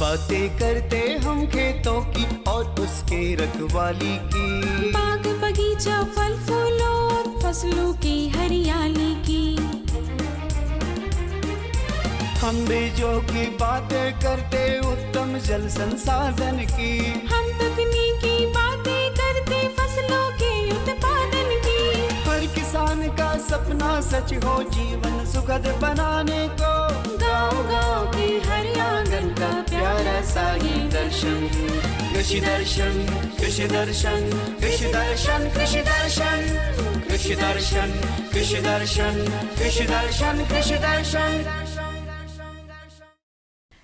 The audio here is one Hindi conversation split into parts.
बातें करते हम खेतों की और उसके रखवाली की, बाग बगीचा फल फूलों और फसलों की हरियाली की। हम बीजों की बातें करते उत्तम जल संसाधन की, हम तकनीकी बातें करते फसलों के उत्पादन की। हर किसान का सपना सच हो जीवन सुखद बनाने को, गाँव-गाँव के हर आंगन का प्यारा सा ये दर्शन। कृषि दर्शन, कृषि दर्शन, कृषि दर्शन, कृषि दर्शन, कृषि दर्शन, कृषि दर्शन, कृषि दर्शन, कृषि दर्शन।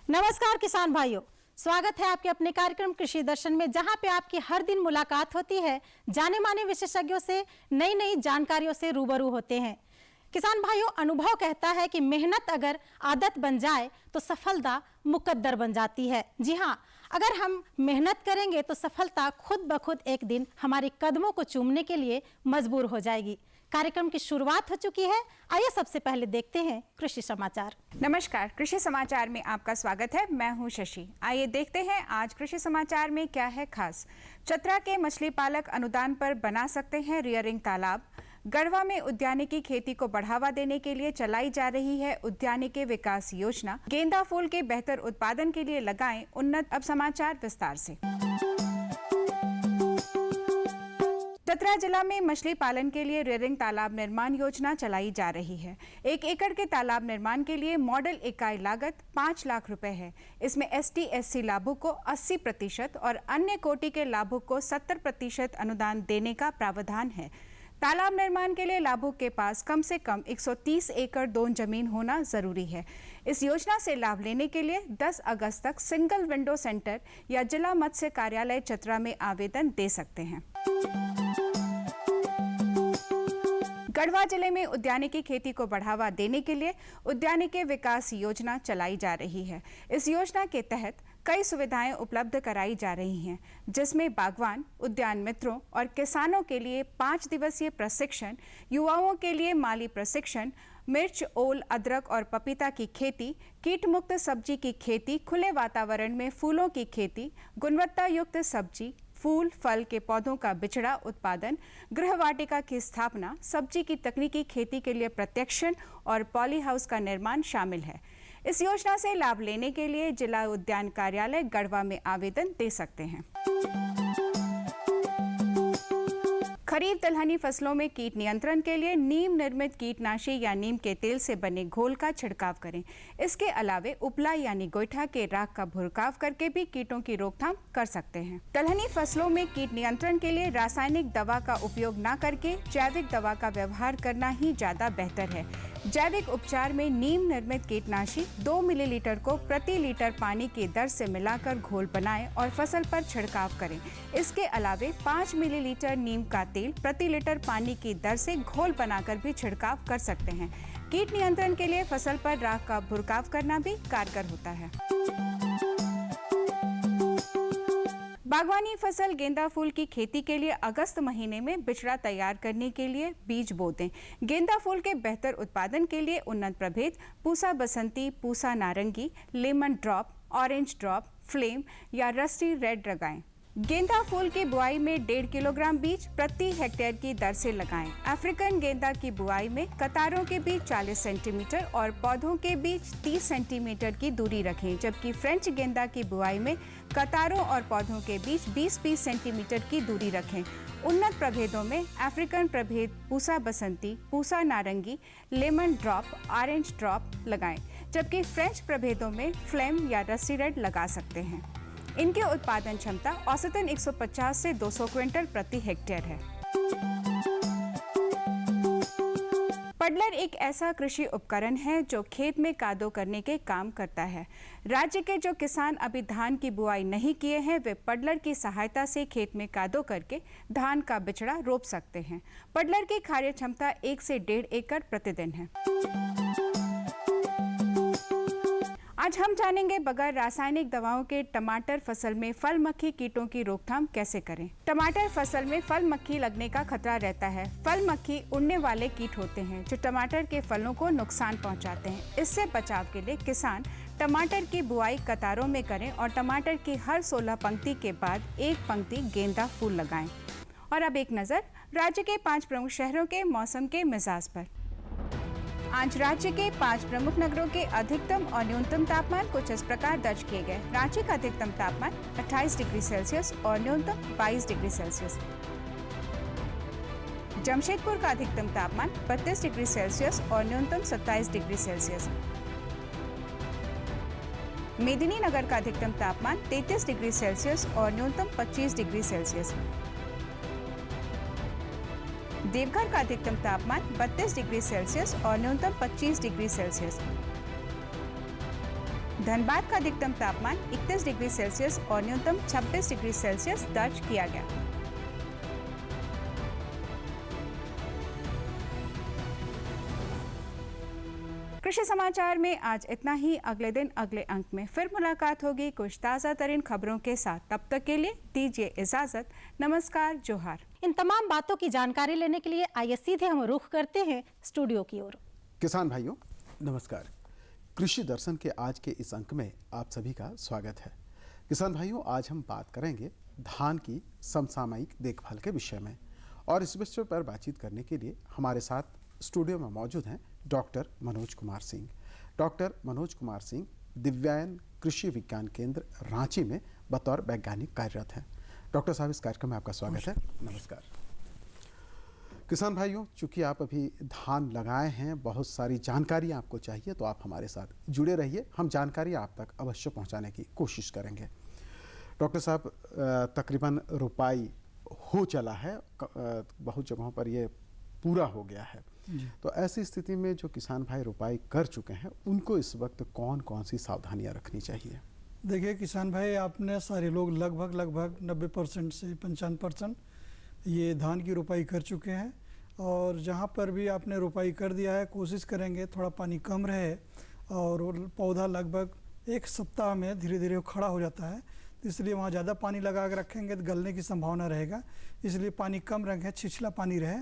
नमस्कार किसान भाइयों, स्वागत है आपके अपने कार्यक्रम कृषि दर्शन में, जहां पे आपकी हर दिन मुलाकात होती है, जाने माने विशेषज्ञों से नई नई जानकारियों से रूबरू होते हैं। किसान भाइयों, अनुभव कहता है कि मेहनत अगर आदत बन जाए तो सफलता मुकद्दर बन जाती है। जी हाँ, अगर हम मेहनत करेंगे तो सफलता खुद ब खुद एक दिन हमारे कदमों को चूमने के लिए मजबूर हो जाएगी। कार्यक्रम की शुरुआत हो चुकी है। आइए सबसे पहले देखते हैं कृषि समाचार। नमस्कार, कृषि समाचार में आपका स्वागत है। मैं हूं शशि। आइए देखते हैं आज कृषि समाचार में क्या है खास। चतरा के मछली पालक अनुदान पर बना सकते हैं रियरिंग तालाब। गढ़वा में उद्यानिकी खेती को बढ़ावा देने के लिए चलाई जा रही है उद्यानिकी विकास योजना। गेंदा फूल के बेहतर उत्पादन के लिए लगाएं उन्नत। अब समाचार विस्तार से। चतरा जिला में मछली पालन के लिए रियरिंग तालाब निर्माण योजना चलाई जा रही है। 1 एकड़ के तालाब निर्माण के लिए मॉडल इकाई लागत 5 लाख रुपए है। इसमें ST/SC लाभुक को 80% और अन्य कोटि के लाभुक को 70% अनुदान देने का प्रावधान है। तालाब निर्माण के लिए लाभुक के पास कम से कम 130 एकड़ दोन जमीन होना जरूरी है। इस योजना से लाभ लेने के लिए 10 अगस्त तक सिंगल विंडो सेंटर या जिला मत्स्य कार्यालय चतरा में आवेदन दे सकते हैं। गढ़वा जिले में उद्यानिकी खेती को बढ़ावा देने के लिए उद्यानिकी विकास योजना चलाई जा रही है। इस योजना के तहत कई सुविधाएं उपलब्ध कराई जा रही हैं, जिसमें बागवान, उद्यान मित्रों और किसानों के लिए 5 दिवसीय प्रशिक्षण, युवाओं के लिए माली प्रशिक्षण, मिर्च, ओल, अदरक और पपीता की खेती, कीट मुक्त सब्जी की खेती, खुले वातावरण में फूलों की खेती, गुणवत्ता युक्त सब्जी, फूल फल के पौधों का बिचड़ा उत्पादन, गृह वाटिका की स्थापना, सब्जी की तकनीकी खेती के लिए प्रत्यक्षण और पॉली हाउस का निर्माण शामिल है। इस योजना से लाभ लेने के लिए जिला उद्यान कार्यालय गढ़वा में आवेदन दे सकते हैं। खरीफ दलहनी फसलों में कीट नियंत्रण के लिए नीम निर्मित कीटनाशी या नीम के तेल से बने घोल का छिड़काव करें। इसके अलावे उपला यानी गोईठा के राख का भुरकाव करके भी कीटों की रोकथाम कर सकते हैं। दलहनी फसलों में कीट नियंत्रण के लिए रासायनिक दवा का उपयोग न करके जैविक दवा का व्यवहार करना ही ज्यादा बेहतर है। जैविक उपचार में नीम निर्मित कीटनाशी 2 मिलीलीटर को प्रति लीटर पानी की दर से मिलाकर घोल बनाएं और फसल पर छिड़काव करें। इसके अलावे 5 मिलीलीटर नीम का तेल प्रति लीटर पानी की दर से घोल बनाकर भी छिड़काव कर सकते हैं। कीट नियंत्रण के लिए फसल पर राख का भुरकाव करना भी कारगर होता है। बागवानी फसल गेंदा फूल की खेती के लिए अगस्त महीने में बिचड़ा तैयार करने के लिए बीज बो दें। गेंदा फूल के बेहतर उत्पादन के लिए उन्नत प्रभेद पूसा बसंती, पूसा नारंगी, lemon drop, orange drop, flame या रस्टी रेड लगाएं। गेंदा फूल की बुआई में 1.5 किलोग्राम बीज प्रति हेक्टेयर की दर से लगाएं। अफ्रीकन गेंदा की बुआई में कतारों के बीच 40 सेंटीमीटर और पौधों के बीच 30 सेंटीमीटर की दूरी रखें, जबकि फ्रेंच गेंदा की बुआई में कतारों और पौधों के बीच 20-20 सेंटीमीटर की दूरी रखें। उन्नत प्रभेदों में अफ्रीकन प्रभेद पूसा बसंती, पूसा नारंगी, लेमन ड्रॉप, ऑरेंज ड्रॉप लगाएं, जबकि फ्रेंच प्रभेदों में फ्लेम या रस्टी रेड लगा सकते हैं। इनकी उत्पादन क्षमता औसतन 150 से 200 क्विंटल प्रति हेक्टेयर है। पडलर एक ऐसा कृषि उपकरण है जो खेत में कादो करने के काम करता है। राज्य के जो किसान अभी धान की बुआई नहीं किए हैं, वे पडलर की सहायता से खेत में कादो करके धान का बिचड़ा रोप सकते हैं। पडलर की कार्य क्षमता 1 से 1.5 एकड़ प्रतिदिन है। आज हम जानेंगे बगैर रासायनिक दवाओं के टमाटर फसल में फल मक्खी कीटों की रोकथाम कैसे करें। टमाटर फसल में फल मक्खी लगने का खतरा रहता है। फल मक्खी उड़ने वाले कीट होते हैं जो टमाटर के फलों को नुकसान पहुंचाते हैं। इससे बचाव के लिए किसान टमाटर की बुआई कतारों में करें और टमाटर की हर 16 पंक्ति के बाद एक पंक्ति गेंदा फूल लगाएं। और अब एक नज़र राज्य के 5 प्रमुख शहरों के मौसम के मिजाज पर। आज राज्य के 5 प्रमुख नगरों के अधिकतम और न्यूनतम तापमान कुछ इस प्रकार दर्ज किए गए। रांची का अधिकतम तापमान 28 डिग्री सेल्सियस और न्यूनतम 22 डिग्री सेल्सियस। जमशेदपुर का अधिकतम तापमान 32 डिग्री सेल्सियस और न्यूनतम 27 डिग्री सेल्सियस। मेदिनीनगर का अधिकतम तापमान 33 डिग्री सेल्सियस और न्यूनतम 25 डिग्री सेल्सियस। देवघर का अधिकतम तापमान 32 डिग्री सेल्सियस और न्यूनतम 25 डिग्री सेल्सियस। धनबाद का अधिकतम तापमान 31 डिग्री सेल्सियस और न्यूनतम 26 डिग्री सेल्सियस दर्ज किया गया। कृषि समाचार में आज इतना ही। अगले दिन अगले अंक में फिर मुलाकात होगी कुछ ताज़ा तरीन खबरों के साथ। तब तक के लिए दीजिए इजाजत। नमस्कार, जोहार। इन तमाम बातों की जानकारी लेने के लिए आइए सीधे हम रुख करते हैं स्टूडियो की ओर। किसान भाइयों नमस्कार। कृषि दर्शन के आज के इस अंक में आप सभी का स्वागत है। किसान भाइयों, आज हम बात करेंगे धान की समसामयिक देखभाल के विषय में, और इस विषय पर बातचीत करने के लिए हमारे साथ स्टूडियो में मौजूद हैं डॉक्टर मनोज कुमार सिंह। डॉक्टर मनोज कुमार सिंह दिव्यायन कृषि विज्ञान केंद्र रांची में बतौर वैज्ञानिक कार्यरत हैं। डॉक्टर साहब, इस कार्यक्रम में आपका स्वागत है। नमस्कार। किसान भाइयों, चूंकि आप अभी धान लगाए हैं, बहुत सारी जानकारी आपको चाहिए, तो आप हमारे साथ जुड़े रहिए। हम जानकारी आप तक अवश्य पहुंचाने की कोशिश करेंगे। डॉक्टर साहब, तकरीबन रोपाई हो चला है, बहुत जगहों पर ये पूरा हो गया है, तो ऐसी स्थिति में जो किसान भाई रोपाई कर चुके हैं उनको इस वक्त कौन कौन सी सावधानियां रखनी चाहिए? देखिए किसान भाई, आपने सारे लोग लगभग 90% से 55% ये धान की रोपाई कर चुके हैं। और जहाँ पर भी आपने रोपाई कर दिया है, कोशिश करेंगे थोड़ा पानी कम रहे, और पौधा लगभग एक सप्ताह में धीरे धीरे खड़ा हो जाता है, तो इसलिए वहाँ ज़्यादा पानी लगा कर रखेंगे तो गलने की संभावना रहेगा। इसलिए पानी कम रखें, छिछला पानी रहे।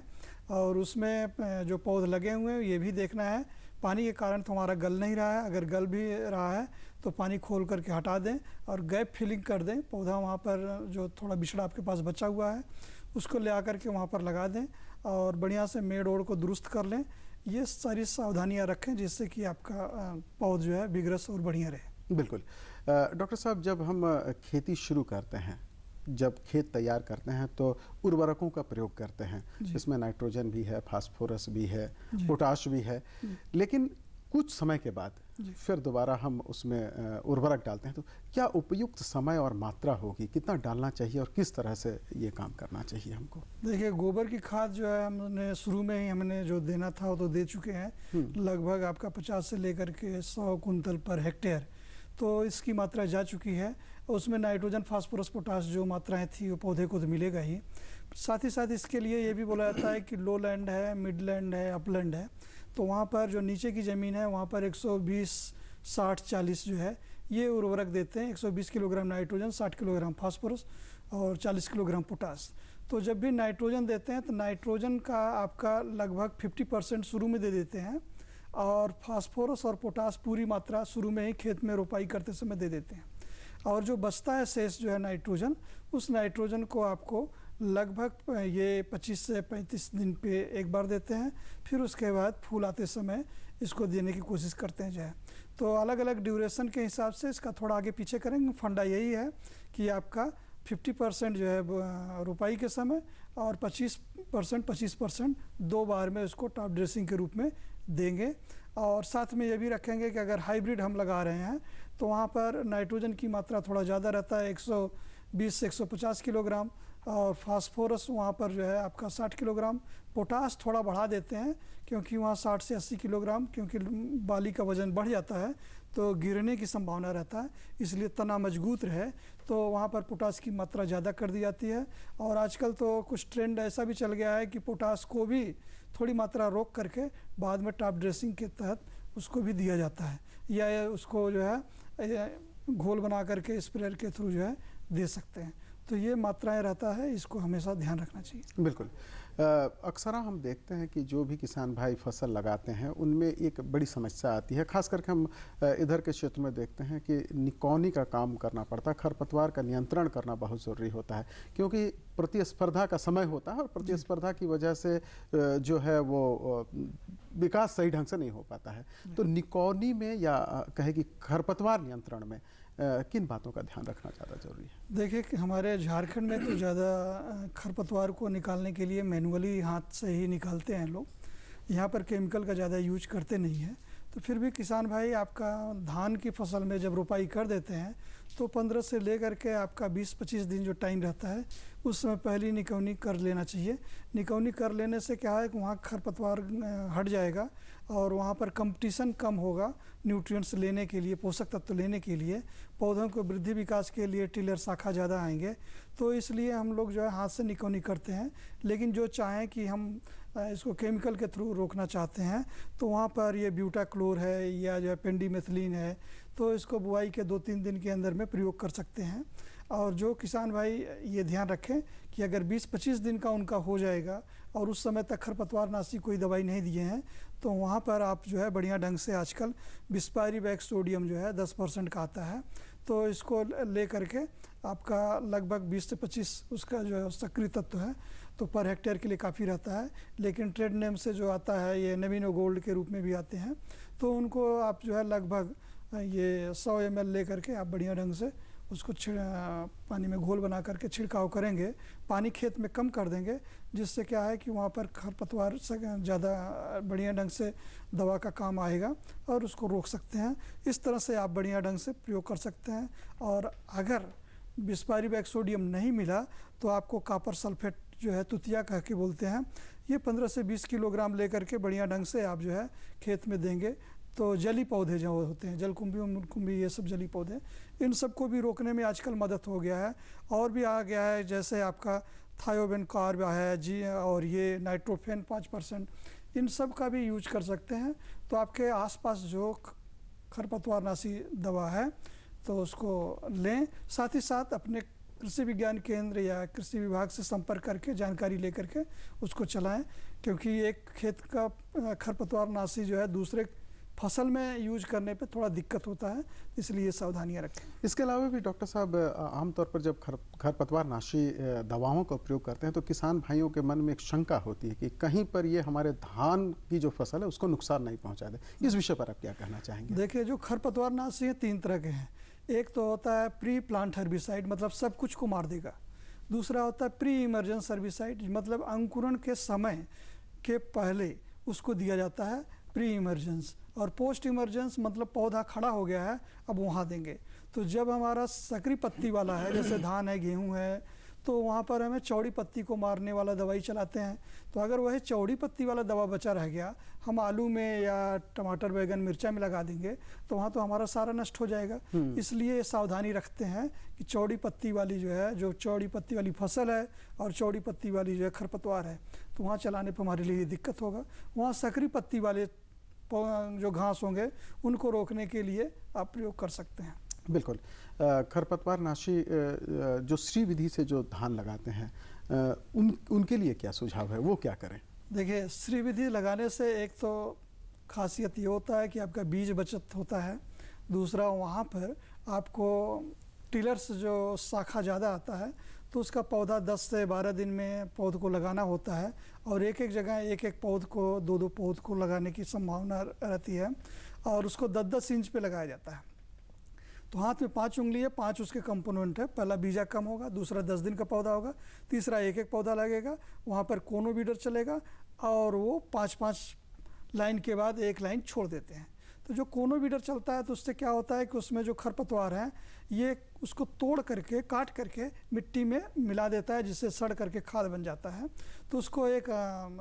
और उसमें जो पौधे लगे हुए हैं ये भी देखना है, पानी के कारण तो हमारा गल नहीं रहा है। अगर गल भी रहा है तो पानी खोल करके हटा दें और गैप फिलिंग कर दें। पौधा वहाँ पर जो थोड़ा बिछड़ा आपके पास बचा हुआ है उसको ले आकर के वहाँ पर लगा दें और बढ़िया से मेड़ ओड़ को दुरुस्त कर लें। ये सारी सावधानियाँ रखें जिससे कि आपका पौध जो है विग्रस और बढ़िया रहे। बिल्कुल। डॉक्टर साहब, जब हम खेती शुरू करते हैं, जब खेत तैयार करते हैं, तो उर्वरकों का प्रयोग करते हैं। इसमें नाइट्रोजन भी है, फास्फोरस भी है, पोटाश भी है, लेकिन कुछ समय के बाद फिर दोबारा हम उसमें उर्वरक डालते हैं, तो क्या उपयुक्त समय और मात्रा होगी, कितना डालना चाहिए और किस तरह से ये काम करना चाहिए हमको? देखिए, गोबर की खाद जो है हमने शुरू में ही हमने जो देना था वो तो दे चुके हैं। लगभग आपका 50 से लेकर के 100 कुंतल पर हेक्टेयर, तो इसकी मात्रा जा चुकी है। उसमें नाइट्रोजन, फास्फोरस, पोटाश जो मात्राएं थी वो पौधे को तो मिलेगा ही। साथ ही साथ इसके लिए ये भी बोला जाता है कि लो लैंड है, मिड लैंड है, अपलैंड है, तो वहाँ पर जो नीचे की ज़मीन है वहाँ पर 120, 60, 40 जो है ये उर्वरक देते हैं। 120 किलोग्राम नाइट्रोजन, 60 किलोग्राम फास्फोरस और 40 किलोग्राम पोटाश। तो जब भी नाइट्रोजन देते हैं तो नाइट्रोजन का आपका लगभग 50% शुरू में दे देते हैं, और फास्फोरस और पोटाश पूरी मात्रा शुरू में ही खेत में रोपाई करते समय दे देते हैं। और जो बचता है शेष जो है नाइट्रोजन, उस नाइट्रोजन को आपको लगभग ये 25 से 35 दिन पे एक बार देते हैं। फिर उसके बाद फूल आते समय इसको देने की कोशिश करते हैं जो है। तो अलग अलग ड्यूरेशन के हिसाब से इसका थोड़ा आगे पीछे करेंगे। फंडा यही है कि आपका 50% जो है रोपाई के समय और 25% 2 बार में इसको टॉप ड्रेसिंग के रूप में देंगे। और साथ में ये भी रखेंगे कि अगर हाइब्रिड हम लगा रहे हैं तो वहाँ पर नाइट्रोजन की मात्रा थोड़ा ज़्यादा रहता है, 120 से 150 किलोग्राम, और फास्फोरस वहाँ पर जो है आपका 60 किलोग्राम। पोटाश थोड़ा बढ़ा देते हैं क्योंकि वहाँ 60 से 80 किलोग्राम, क्योंकि बाली का वज़न बढ़ जाता है तो गिरने की संभावना रहता है, इसलिए तना मजबूत रहे तो वहाँ पर पोटाश की मात्रा ज़्यादा कर दी जाती है। और आजकल तो कुछ ट्रेंड ऐसा भी चल गया है कि पोटाश को भी थोड़ी मात्रा रोक करके बाद में टॉप ड्रेसिंग के तहत उसको भी दिया जाता है, या उसको जो है घोल बना करके स्प्रेयर के थ्रू जो है दे सकते हैं। तो ये मात्राएं रहता है, इसको हमेशा ध्यान रखना चाहिए। बिल्कुल। अक्सर हम देखते हैं कि जो भी किसान भाई फसल लगाते हैं उनमें एक बड़ी समस्या आती है, खास करके हम इधर के क्षेत्र में देखते हैं कि निकौनी का काम करना पड़ता है, खरपतवार का नियंत्रण करना बहुत ज़रूरी होता है, क्योंकि प्रतिस्पर्धा का समय होता है और प्रतिस्पर्धा की वजह से जो है वो विकास सही ढंग से नहीं हो पाता है। तो निकौनी में या कहे कि खरपतवार नियंत्रण में किन बातों का ध्यान रखना ज़्यादा जरूरी है? देखिए कि हमारे झारखंड में तो ज़्यादा खरपतवार को निकालने के लिए मैनुअली हाथ से ही निकालते हैं लोग, यहाँ पर केमिकल का ज़्यादा यूज करते नहीं हैं। तो फिर भी किसान भाई आपका धान की फसल में जब रोपाई कर देते हैं तो 15 से लेकर के आपका 20-25 दिन जो टाइम रहता है उस समय पहली निकौनी कर लेना चाहिए। निकौनी कर लेने से क्या है कि वहाँ खरपतवार हट जाएगा और वहाँ पर कंपटीशन कम होगा न्यूट्रिएंट्स लेने के लिए, पोषक तत्व लेने के लिए, पौधों को वृद्धि विकास के लिए टिलर शाखा ज़्यादा आएंगे। तो इसलिए हम लोग जो है हाथ से निकौनी करते हैं। लेकिन जो चाहें कि हम इसको केमिकल के थ्रू रोकना चाहते हैं तो वहाँ पर ये ब्यूटाक्लोर है या जो है पेंडिमेथिलीन है, तो इसको बुआई के 2-3 दिन के अंदर में प्रयोग कर सकते हैं। और जो किसान भाई ये ध्यान रखें कि अगर 20-25 दिन का उनका हो जाएगा और उस समय तक खरपतवार नाशी कोई दवाई नहीं दिए हैं तो वहाँ पर आप जो है बढ़िया ढंग से आजकल बिस्पायरिवेक्स सोडियम जो है 10% का आता है, तो इसको ले करके आपका लगभग 20 से 25 उसका जो है सक्रिय तत्व है तो पर हेक्टेयर के लिए काफ़ी रहता है। लेकिन ट्रेड नेम से जो आता है ये नवीनो गोल्ड के रूप में भी आते हैं, तो उनको आप जो है लगभग ये 100 ml ले करके आप बढ़िया ढंग से उसको पानी में घोल बना करके छिड़काव करेंगे। पानी खेत में कम कर देंगे, जिससे क्या है कि वहाँ पर खरपतवार से ज़्यादा बढ़िया ढंग से दवा का काम आएगा और उसको रोक सकते हैं। इस तरह से आप बढ़िया ढंग से प्रयोग कर सकते हैं। और अगर बिस्पायरिवेक्स सोडियम नहीं मिला तो आपको कॉपर सल्फेट जो है तुतिया कह के बोलते हैं, ये 15 से 20 किलोग्राम लेकर के बढ़िया ढंग से आप जो है खेत में देंगे। तो जली पौधे जो होते हैं, जलकुंभी उमकुंभी, ये सब जली पौधे, इन सबको भी रोकने में आजकल मदद हो गया है। और भी आ गया है, जैसे आपका थायोबेन कार्ब है जी, और ये नाइट्रोफेन 5%, इन सब का भी यूज कर सकते हैं। तो आपके आसपास जो खरपतवारनाशी दवा है तो उसको लें, साथ ही साथ अपने कृषि विज्ञान केंद्र या कृषि विभाग से संपर्क करके जानकारी लेकर के उसको चलाएं, क्योंकि एक खेत का खरपतवारनाशी जो है दूसरे फसल में यूज करने पे थोड़ा दिक्कत होता है, इसलिए सावधानियां रखें। इसके अलावा भी डॉक्टर साहब आमतौर पर जब खरपतवारनाशी दवाओं का प्रयोग करते हैं तो किसान भाइयों के मन में एक शंका होती है कि कहीं पर ये हमारे धान की जो फसल है उसको नुकसान नहीं पहुंचा दे। इस विषय पर आप क्या कहना चाहेंगे? देखिए, जो खरपतवारनाशी है 3 तरह के हैं। एक तो होता है प्री प्लांट हर्बिसाइड, मतलब सब कुछ को मार देगा। दूसरा होता है प्री इमर्जेंस हर्बिसाइड, मतलब अंकुरण के समय के पहले उसको दिया जाता है प्री इमर्जेंस। और पोस्ट इमरजेंस मतलब पौधा खड़ा हो गया है अब वहाँ देंगे। तो जब हमारा सकरी पत्ती वाला है, जैसे धान है, गेहूं है, तो वहाँ पर हमें चौड़ी पत्ती को मारने वाला दवाई चलाते हैं। तो अगर वही चौड़ी पत्ती वाला दवा बचा रह गया, हम आलू में या टमाटर, बैगन, मिर्चा में लगा देंगे तो वहाँ तो हमारा सारा नष्ट हो जाएगा। इसलिए सावधानी रखते हैं कि चौड़ी पत्ती वाली जो है, जो चौड़ी पत्ती वाली फसल है और चौड़ी पत्ती वाली जो है खरपतवार है, तो वहाँ चलाने पर हमारे लिए दिक्कत होगा। वहाँ सकरी पत्ती वाले जो घास होंगे उनको रोकने के लिए आप प्रयोग कर सकते हैं। बिल्कुल। खरपतवारनाशी जो श्री विधि से जो धान लगाते हैं उनके लिए क्या सुझाव है, वो क्या करें? देखिए, श्री विधि लगाने से एक तो खासियत ये होता है कि आपका बीज बचत होता है। दूसरा, वहाँ पर आपको टिलर्स जो शाखा ज़्यादा आता है तो उसका पौधा 10 से 12 दिन में पौध को लगाना होता है, और एक एक जगह एक एक पौध को 2-2 पौध को लगाने की संभावना रहती है, और उसको 10-10 इंच पे लगाया जाता है। तो हाथ में 5 उंगली है, 5 उसके कंपोनेंट है। पहला बीजा कम होगा, दूसरा 10 दिन का पौधा होगा, तीसरा एक एक पौधा लगेगा। वहाँ पर कोनो बीडर चलेगा और वो 5-5 लाइन के बाद एक लाइन छोड़ देते हैं। तो जो कोनो बीडर चलता है तो उससे क्या होता है कि उसमें जो खरपतवार हैं ये उसको तोड़ करके, काट करके मिट्टी में मिला देता है, जिससे सड़ करके खाद बन जाता है। तो उसको एक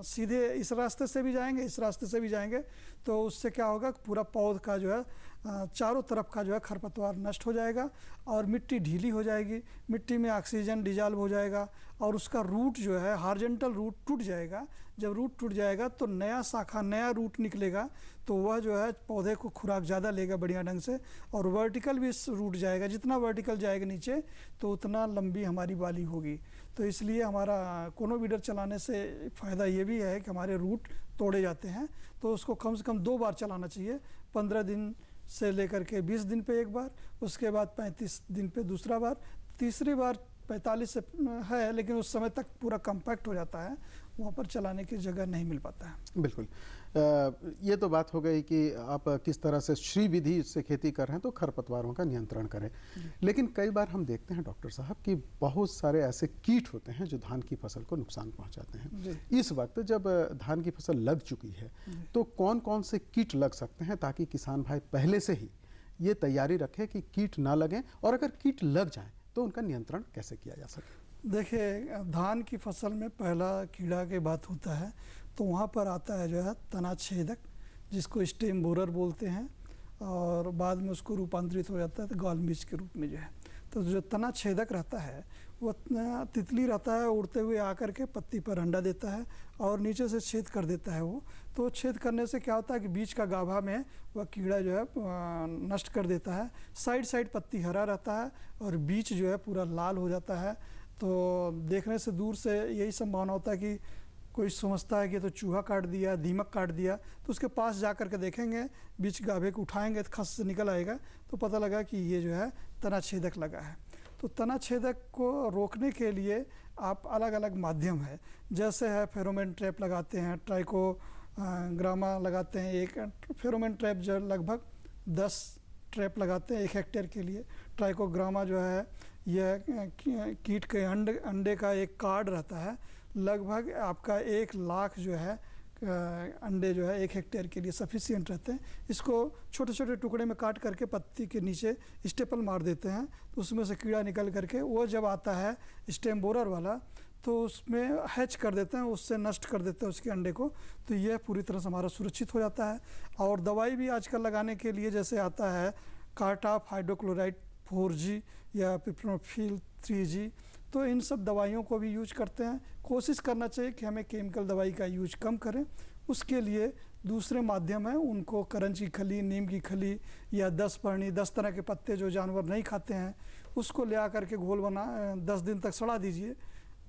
सीधे इस रास्ते से भी जाएंगे, इस रास्ते से भी जाएंगे, तो उससे क्या होगा, पूरा पौध का जो है चारों तरफ का जो है खरपतवार नष्ट हो जाएगा और मिट्टी ढीली हो जाएगी, मिट्टी में ऑक्सीजन डिजॉल्व हो जाएगा और उसका रूट जो है हॉरिजॉन्टल रूट टूट जाएगा। जब रूट टूट जाएगा तो नया शाखा, नया रूट निकलेगा, तो वह जो है पौधे को खुराक ज़्यादा लेगा बढ़िया ढंग से और वर्टिकल भी रूट जाएगा। जितना वर्टिकल जाएगा नीचे तो उतना लंबी हमारी बाली होगी। तो इसलिए हमारा कोनो वीडर चलाने से फ़ायदा ये भी है कि हमारे रूट तोड़े जाते हैं। तो उसको कम से कम 2 बार चलाना चाहिए, 15 दिन से लेकर के 20 दिन पे एक बार, उसके बाद 35 दिन पे दूसरा बार, तीसरी बार 45 से है, लेकिन उस समय तक पूरा कम्पैक्ट हो जाता है, वहाँ पर चलाने की जगह नहीं मिल पाता है। बिल्कुल। ये तो बात हो गई कि आप किस तरह से श्री विधि से खेती कर रहे हैं तो खरपतवारों का नियंत्रण करें, लेकिन कई बार हम देखते हैं डॉक्टर साहब कि बहुत सारे ऐसे कीट होते हैं जो धान की फसल को नुकसान पहुंचाते हैं। इस वक्त जब धान की फसल लग चुकी है तो कौन कौन से कीट लग सकते हैं ताकि किसान भाई पहले से ही ये तैयारी रखें कि कीट ना लगें, और अगर कीट लग जाएं तो उनका नियंत्रण कैसे किया जा सके? देखिए, धान की फसल में पहला कीड़ा की बात होता है तो वहाँ पर आता है जो है तना छेदक, जिसको स्टेम बोरर बोलते हैं, और बाद में उसको रूपांतरित हो जाता है तो गाल मिर्च के रूप में जो है। तो जो तना छेदक रहता है वो तितली रहता है, उड़ते हुए आकर के पत्ती पर अंडा देता है और नीचे से छेद कर देता है वो। तो छेद करने से क्या होता है कि बीच का गाभा में वह कीड़ा जो है नष्ट कर देता है। साइड साइड पत्ती हरा रहता है और बीच जो है पूरा लाल हो जाता है। तो देखने से दूर से यही संभावना होता है कि कोई समझता है कि तो चूहा काट दिया, दीमक काट दिया, तो उसके पास जा कर के देखेंगे, बीच गाभे को उठाएंगे तो खस से निकल आएगा, तो पता लगा कि ये जो है तना छेदक लगा है। तो तना छेदक को रोकने के लिए आप अलग अलग माध्यम है, जैसे है फेरोमोन ट्रैप लगाते हैं, ट्राइको ग्रामा लगाते हैं। एक फेरोमोन ट्रैप जो लगभग 10 ट्रैप लगाते हैं 1 हेक्टेयर के लिए। ट्राइकोग्रामा जो है यह कीट के अंडे का एक कार्ड रहता है, लगभग आपका 1 लाख जो है अंडे जो है 1 हेक्टेयर के लिए सफिशिएंट रहते हैं। इसको छोटे छोटे टुकड़े में काट करके पत्ती के नीचे स्टेपल मार देते हैं, तो उसमें से कीड़ा निकल करके वो जब आता है स्टेम बोरर वाला तो उसमें हैच कर देते हैं, उससे नष्ट कर देते हैं उसके अंडे को। तो यह पूरी तरह से हमारा सुरक्षित हो जाता है। और दवाई भी आजकल लगाने के लिए जैसे आता है कार्टाप हाइड्रोक्लोराइड 4G या पिप्रोफिल 3G, तो इन सब दवाइयों को भी यूज करते हैं। कोशिश करना चाहिए कि हमें केमिकल दवाई का यूज कम करें। उसके लिए दूसरे माध्यम है, उनको करंज की खली, नीम की खली या 10 पर्णी, 10 तरह के पत्ते जो जानवर नहीं खाते हैं, उसको ले आकर के घोल बना 10 दिन तक सड़ा दीजिए।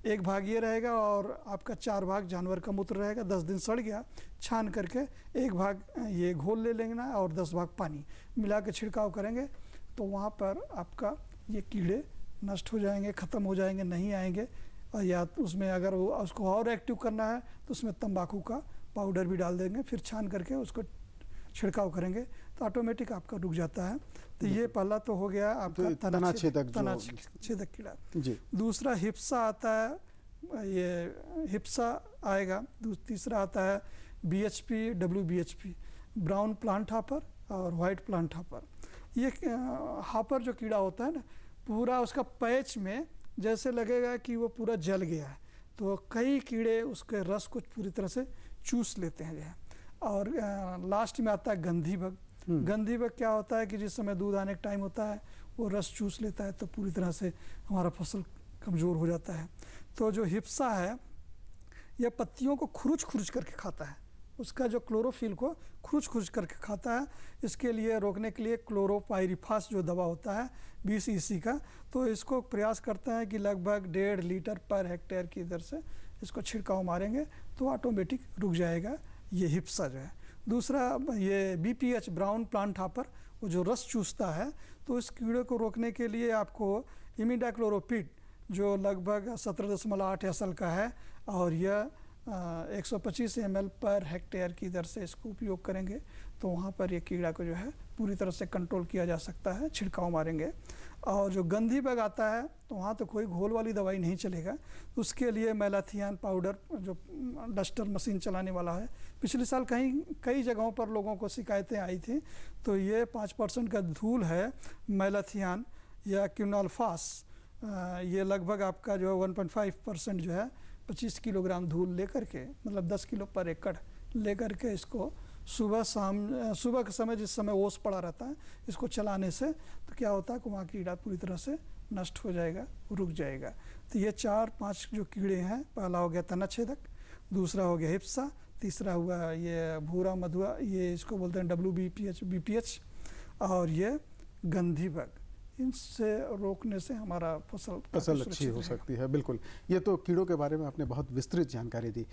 1 भाग ये रहेगा और आपका 4 भाग जानवर का मूत्र रहेगा। 10 दिन सड़ गया, छान करके 1 भाग ये घोल ले लेना और 10 भाग पानी मिला के छिड़काव करेंगे, तो वहाँ पर आपका ये कीड़े नष्ट हो जाएंगे, ख़त्म हो जाएंगे, नहीं आएंगे। और या उसमें अगर उसको और एक्टिव करना है तो उसमें तंबाकू का पाउडर भी डाल देंगे, फिर छान करके उसको छिड़काव करेंगे तो ऑटोमेटिक आपका रुक जाता है। तो ये पहला तो हो गया आपका तना छेदक कीड़ा। दूसरा हिप्सा आता है, ये हिप्सा आएगा। तीसरा आता है BHP WBHP, brown plant hopper और वाइट प्लांट हापर। ये हापर जो कीड़ा होता है ना, पूरा उसका पैच में जैसे लगेगा कि वो पूरा जल गया है, तो कई कीड़े उसके रस को पूरी तरह से चूस लेते हैं जो है। और लास्ट में आता है गंधी बग। गंधी बग क्या होता है कि जिस समय दूध आने का टाइम होता है वो रस चूस लेता है, तो पूरी तरह से हमारा फसल कमज़ोर हो जाता है। तो जो हिप्सा है यह पत्तियों को खुरुच खुरुच करके खाता है, उसका जो क्लोरोफिल को खुरुच खुरुच करके खाता है। इसके लिए रोकने के लिए क्लोरोपाइरिफास जो दवा होता है 20 EC का, तो इसको प्रयास करते हैं कि लगभग 1.5 लीटर पर हेक्टेयर की दर से इसको छिड़काव मारेंगे तो ऑटोमेटिक रुक जाएगा ये हिप्सा जो है। दूसरा ये BPH ब्राउन प्लांट हापर, वो जो रस चूसता है, तो इस कीड़े को रोकने के लिए आपको इमिडाक्लोरोपिड जो लगभग 17.8 SL का है और यह 125 ml पर हेक्टेयर की दर से इसको उपयोग करेंगे तो वहाँ पर ये कीड़ा को जो है पूरी तरह से कंट्रोल किया जा सकता है, छिड़काव मारेंगे। और जो गंधी बग आता है तो वहाँ तो कोई घोल वाली दवाई नहीं चलेगा, उसके लिए मैलाथियान पाउडर जो डस्टर मशीन चलाने वाला है। पिछले साल कई जगहों पर लोगों को शिकायतें आई थी, तो ये 5% का धूल है मैलाथियान या क्यूनाल्फास, ये लगभग आपका जो 1.5% जो है 25 किलोग्राम धूल लेकर के, मतलब 10 किलो पर एकड़ लेकर के इसको सुबह सुबह के समय जिस समय ओस पड़ा रहता है, इसको चलाने से तो क्या होता है कि वहाँ कीड़ा पूरी तरह से नष्ट हो जाएगा, रुक जाएगा। तो ये 4-5 जो कीड़े हैं, पहला हो गया तना छेदक, दूसरा हो गया हिप्सा, तीसरा हुआ ये भूरा मधुआ, ये इसको बोलते हैं WBPH, और ये गंधी बग। इनसे रोकने से हमारा फसल अच्छी हो सकती है। बिल्कुल, ये तो कीड़ों के बारे में आपने बहुत विस्तृत जानकारी दी।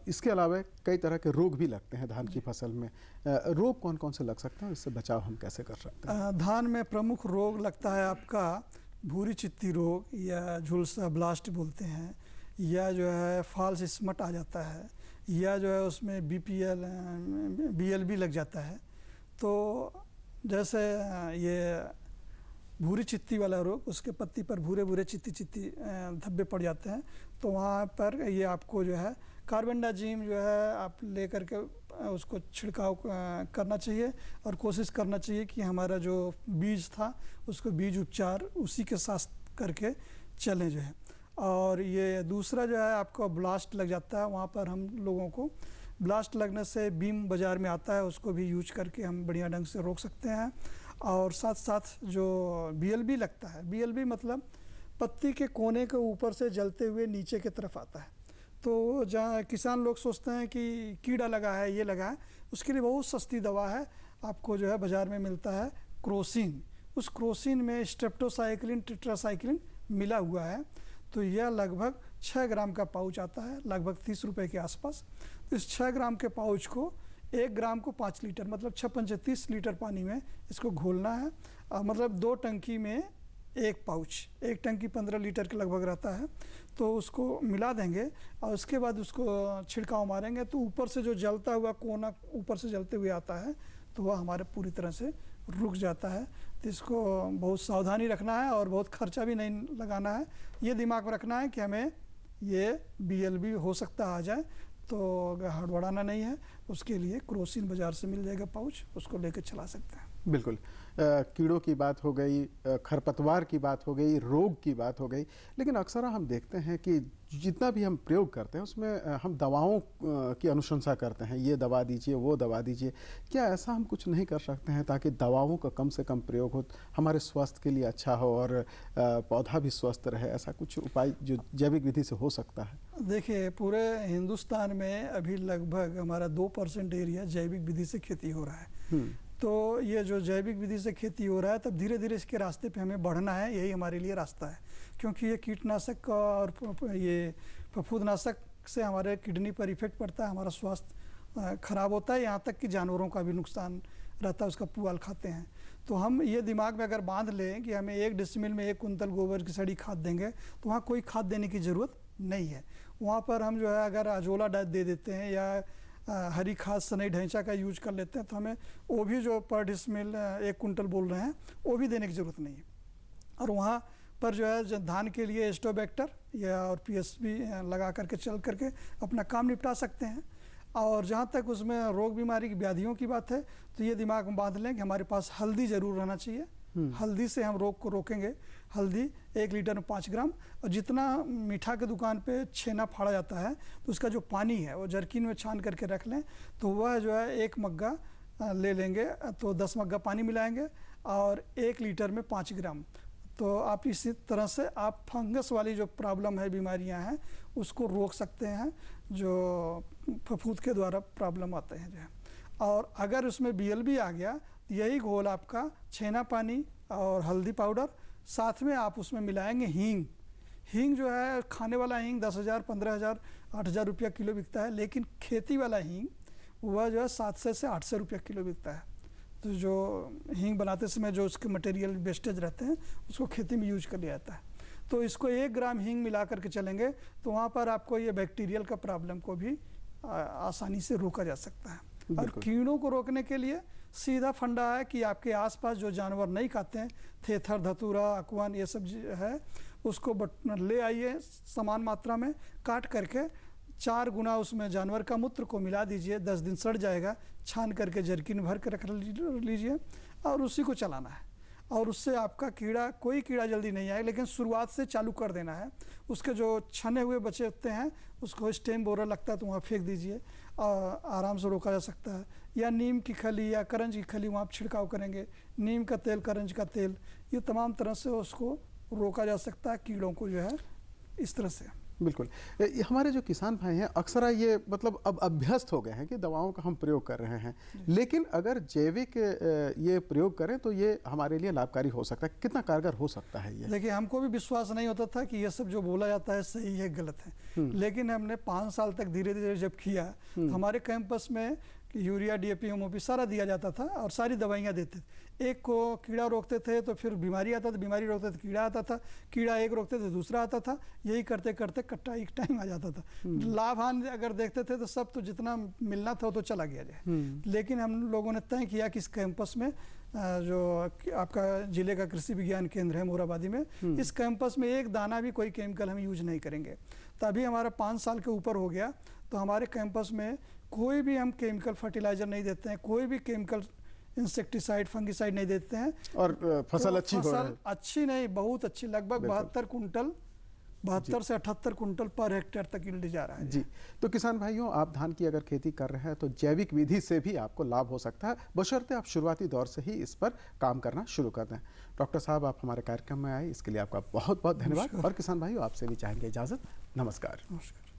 इसके अलावा कई तरह के रोग भी लगते हैं धान की फसल में। रोग कौन कौन से लग सकते हैं, इससे बचाव हम कैसे कर सकते हैं? धान में प्रमुख रोग लगता है आपका भूरी चित्ती रोग, या झुलसा ब्लास्ट बोलते हैं, या जो है फॉल्स स्मट आ जाता है, या जो है उसमें BLB लग जाता है। तो जैसे ये भूरी चित्ती वाला रोग, उसके पत्ती पर भूरे भूरे चित्ती धब्बे पड़ जाते हैं, तो वहाँ पर ये आपको जो है कार्बेंडाजिम जो है आप लेकर के उसको छिड़काव करना चाहिए, और कोशिश करना चाहिए कि हमारा जो बीज था उसको बीज उपचार उसी के साथ करके चलें जो है। और ये दूसरा जो है आपको ब्लास्ट लग जाता है, वहाँ पर हम लोगों को ब्लास्ट लगने से बीम बाज़ार में आता है, उसको भी यूज करके हम बढ़िया ढंग से रोक सकते हैं। और साथ साथ जो BLB लगता है, BLB मतलब पत्ती के कोने के ऊपर से जलते हुए नीचे की तरफ आता है। तो जहाँ किसान लोग सोचते हैं कि कीड़ा लगा है, ये लगा है, उसके लिए बहुत सस्ती दवा है, आपको जो है बाज़ार में मिलता है क्रोसिन। उस क्रोसिन में स्ट्रेप्टोसाइक्लिन, टेट्रासाइक्लिन मिला हुआ है। तो यह लगभग 6 ग्राम का पाउच आता है, लगभग 30 रुपये के आसपास। तो इस 6 ग्राम के पाउच को 1 ग्राम को 5 लीटर, मतलब 6 30 लीटर पानी में इसको घोलना है। मतलब 2 टंकी में 1 पाउच, 1 टंकी 15 लीटर के लगभग रहता है। तो उसको मिला देंगे और उसके बाद उसको छिड़काव मारेंगे, तो ऊपर से जो जलता हुआ कोना ऊपर से जलते हुए आता है, तो वह हमारे पूरी तरह से रुक जाता है। तो इसको बहुत सावधानी रखना है और बहुत खर्चा भी नहीं लगाना है। ये दिमाग में रखना है कि हमें ये BLB हो सकता आ जाए, तो हड़बड़ाना नहीं है। उसके लिए क्रोसिन बाज़ार से मिल जाएगा पाउच, उसको लेकर चला सकते हैं। बिल्कुल, कीड़ों की बात हो गई, खरपतवार की बात हो गई, रोग की बात हो गई, लेकिन अक्सर हम देखते हैं कि जितना भी हम प्रयोग करते हैं उसमें हम दवाओं की अनुशंसा करते हैं, ये दवा दीजिए, वो दवा दीजिए। क्या ऐसा हम कुछ नहीं कर सकते हैं ताकि दवाओं का कम से कम प्रयोग हो, हमारे स्वास्थ्य के लिए अच्छा हो और पौधा भी स्वस्थ रहे? ऐसा कुछ उपाय जो जैविक विधि से हो सकता है? देखिए, पूरे हिंदुस्तान में अभी लगभग हमारा 2% एरिया जैविक विधि से खेती हो रहा है। तो ये जो जैविक विधि से खेती हो रहा है, तब धीरे धीरे इसके रास्ते पे हमें बढ़ना है, यही हमारे लिए रास्ता है। क्योंकि ये कीटनाशक और ये फफूंदनाशक से हमारे किडनी पर इफेक्ट पड़ता है, हमारा स्वास्थ्य खराब होता है, यहाँ तक कि जानवरों का भी नुकसान रहता है, उसका पुआल खाते हैं। तो हम ये दिमाग में अगर बांध लें कि हमें 1 डेसिमल में 1 कुंतल गोबर की सड़ी खाद देंगे, तो वहाँ कोई खाद देने की ज़रूरत नहीं है। वहाँ पर हम जो है अगर अजोला दे देते हैं या हरी खाद सनई ढैंचा का यूज कर लेते हैं, तो हमें वो भी जो पर डेसिमल 1 कुंटल बोल रहे हैं, वो भी देने की ज़रूरत नहीं है। और वहाँ पर जो है धान के लिए एस्टोबैक्टर या और PSB लगा करके चल करके अपना काम निपटा सकते हैं। और जहाँ तक उसमें रोग बीमारी की व्याधियों की बात है, तो ये दिमाग में बांध लें कि हमारे पास हल्दी ज़रूर रहना चाहिए। हल्दी से हम रोग को रोकेंगे। हल्दी 1 लीटर में 5 ग्राम, और जितना मीठा के दुकान पे छेना फाड़ा जाता है, तो उसका जो पानी है वो जर्किन में छान करके रख लें, तो वह जो है 1 मग्गा ले लेंगे, तो 10 मग्गा पानी मिलाएंगे और 1 लीटर में 5 ग्राम। तो आप इसी तरह से आप फंगस वाली जो प्रॉब्लम है, बीमारियां हैं, उसको रोक सकते हैं, जो फफूंद के द्वारा प्रॉब्लम आते हैं जो है। और अगर उसमें BLB आ गया, तो यही घोल आपका छेना पानी और हल्दी पाउडर, साथ में आप उसमें मिलाएंगे हींग। हींग जो है खाने वाला हींग 10,000, 15,000, 8,000 रुपया किलो बिकता है, लेकिन खेती वाला हींग वह जो है 700 से 800 रुपया किलो बिकता है। तो जो हींग बनाते समय जो उसके मटेरियल वेस्टेज रहते हैं, उसको खेती में यूज कर लिया जाता है। तो इसको 1 ग्राम हींग मिला करके चलेंगे, तो वहाँ पर आपको ये बैक्टीरियल का प्रॉब्लम को भी आसानी से रोका जा सकता है। और कीड़ों को रोकने के लिए सीधा फंडा है कि आपके आसपास जो जानवर नहीं खाते हैं, थेथर, धतूरा, अकवन, ये सब है, उसको ले आइए समान मात्रा में, काट करके 4 गुना उसमें जानवर का मूत्र को मिला दीजिए, 10 दिन सड़ जाएगा, छान करके जर्किन भर के रख लीजिए और उसी को चलाना है। और उससे आपका कोई कीड़ा जल्दी नहीं आएगा, लेकिन शुरुआत से चालू कर देना है। उसके जो छने हुए बचे होते हैं उसको स्टेम बोरर लगता है तो वहाँ फेंक दीजिए और आराम से रोका जा सकता है। या नीम की खली या करंज की खली वहाँ छिड़काव करेंगे, नीम का तेल, करंज का तेल, ये तमाम तरह से उसको रोका जा सकता है कीड़ों को जो है इस तरह से। बिल्कुल। हमारे जो किसान भाई हैं अक्सर ये मतलब अब अभ्यस्त हो गए हैं कि दवाओं का हम प्रयोग कर रहे हैं, लेकिन अगर जैविक ये प्रयोग करें तो ये हमारे लिए लाभकारी हो सकता है। कितना कारगर हो सकता है ये? देखिए, हमको भी विश्वास नहीं होता था कि ये सब जो बोला जाता है सही है गलत है, लेकिन हमने 5 साल तक धीरे धीरे जब किया तो हमारे कैंपस में यूरिया, डीएपी, एमओपी सारा दिया जाता था और सारी दवाइयाँ देते थे। एक को कीड़ा रोकते थे तो फिर बीमारी आता था, बीमारी रोकते थे कीड़ा आता था, कीड़ा एक रोकते थे दूसरा आता था, यही करते करते कट्टा एक टाइम आ जाता था। लाभान अगर देखते थे तो सब तो जितना मिलना था वो तो चला गया जाए। लेकिन हम लोगों ने तय किया कि इस कैंपस में जो आपका जिले का कृषि विज्ञान केंद्र है मोराबादी में, इस कैंपस में एक दाना भी कोई केमिकल हम यूज नहीं करेंगे। तभी हमारा 5 साल के ऊपर हो गया तो हमारे कैंपस में कोई भी हम केमिकल फर्टिलाइजर नहीं देते हैं, कोई भी केमिकल इंसेक्टिसाइड, फंगिसाइड नहीं देते हैं। और फसल तो अच्छी हो रही है? फसल अच्छी नहीं, बहुत अच्छी, लगभग 72 से 78 कुंटल पर हेक्टेयर तक यील्ड जा रहा है जी। तो किसान भाइयों, आप धान की अगर खेती कर रहे हैं तो जैविक विधि से भी आपको लाभ हो सकता है, बशर्ते आप शुरुआती दौर से ही इस पर काम करना शुरू कर दें। डॉक्टर साहब, आप हमारे कार्यक्रम में आए, इसके लिए आपका बहुत बहुत धन्यवाद। और किसान भाइयों, आपसे भी चाहेंगे इजाज़त। नमस्कार। नमस्कार।